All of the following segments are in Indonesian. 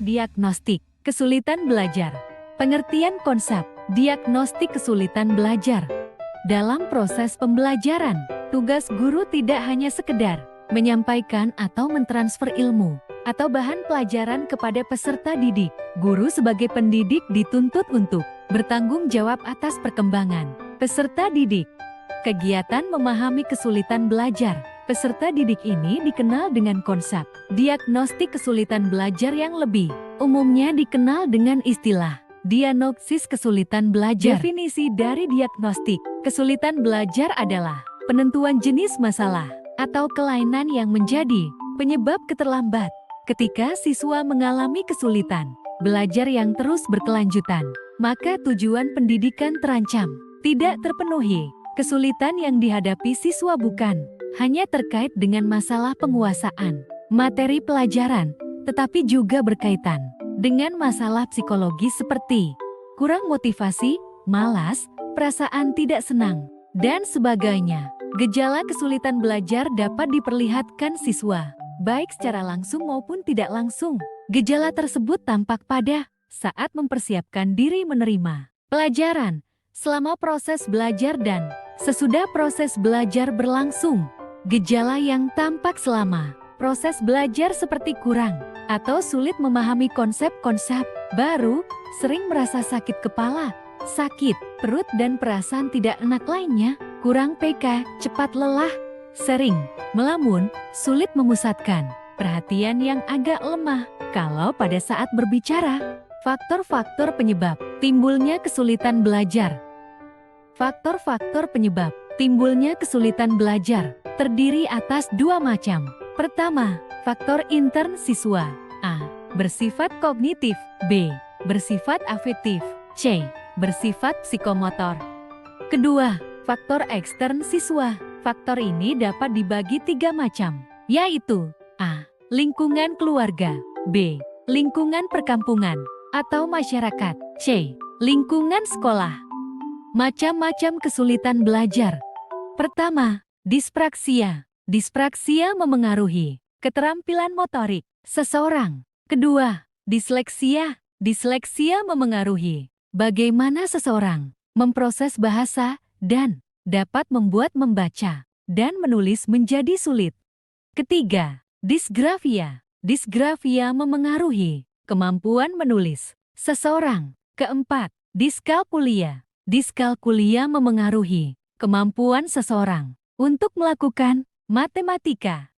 Diagnostik kesulitan belajar. Pengertian konsep diagnostik kesulitan belajar. Dalam proses pembelajaran, tugas guru tidak hanya sekedar menyampaikan atau mentransfer ilmu atau bahan pelajaran kepada peserta didik. Guru sebagai pendidik dituntut untuk bertanggung jawab atas perkembangan peserta didik. Kegiatan memahami kesulitan belajar peserta didik ini dikenal dengan konsep diagnostik kesulitan belajar yang lebih umumnya dikenal dengan istilah diagnosis kesulitan belajar. Definisi dari diagnostik kesulitan belajar adalah penentuan jenis masalah atau kelainan yang menjadi penyebab keterlambat ketika siswa mengalami kesulitan belajar yang terus berkelanjutan, maka tujuan pendidikan terancam tidak terpenuhi. Kesulitan yang dihadapi siswa bukan hanya terkait dengan masalah penguasaan materi pelajaran, tetapi juga berkaitan dengan masalah psikologis seperti kurang motivasi, malas, perasaan tidak senang, dan sebagainya. Gejala kesulitan belajar dapat diperlihatkan siswa, baik secara langsung maupun tidak langsung. Gejala tersebut tampak pada saat mempersiapkan diri menerima pelajaran, selama proses belajar dan sesudah proses belajar berlangsung. Gejala yang tampak selama proses belajar seperti kurang atau sulit memahami konsep-konsep baru, sering merasa sakit kepala, sakit perut dan perasaan tidak enak lainnya, kurang peka, cepat lelah, sering melamun, sulit memusatkan perhatian yang agak lemah kalau pada saat berbicara. Faktor-faktor penyebab timbulnya kesulitan belajar. Faktor-faktor penyebab timbulnya kesulitan belajar terdiri atas dua macam. Pertama, faktor intern siswa. A. Bersifat kognitif. B. Bersifat afektif. C. Bersifat psikomotor. Kedua, faktor ekstern siswa. Faktor ini dapat dibagi tiga macam, yaitu A. Lingkungan keluarga. B. Lingkungan perkampungan atau masyarakat. C. Lingkungan sekolah. Macam-macam kesulitan belajar. Pertama, dispraksia. Dispraksia memengaruhi keterampilan motorik seseorang. Kedua, disleksia. Disleksia memengaruhi bagaimana seseorang memproses bahasa dan dapat membuat membaca dan menulis menjadi sulit. Ketiga, disgrafia. Disgrafia memengaruhi kemampuan menulis seseorang. Keempat, diskalkulia. Diskalkulia memengaruhi kemampuan seseorang untuk melakukan matematika.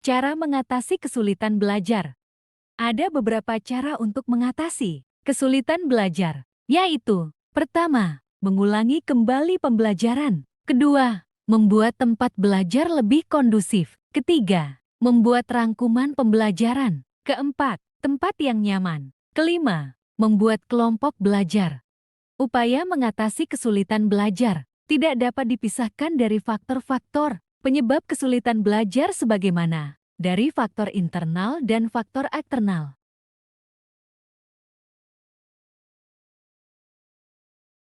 Cara mengatasi kesulitan belajar. Ada beberapa cara untuk mengatasi kesulitan belajar, yaitu pertama, mengulangi kembali pembelajaran. Kedua, membuat tempat belajar lebih kondusif. Ketiga, membuat rangkuman pembelajaran. Keempat, tempat yang nyaman. Kelima, membuat kelompok belajar. Upaya mengatasi kesulitan belajar tidak dapat dipisahkan dari faktor-faktor penyebab kesulitan belajar sebagaimana dari faktor internal dan faktor eksternal.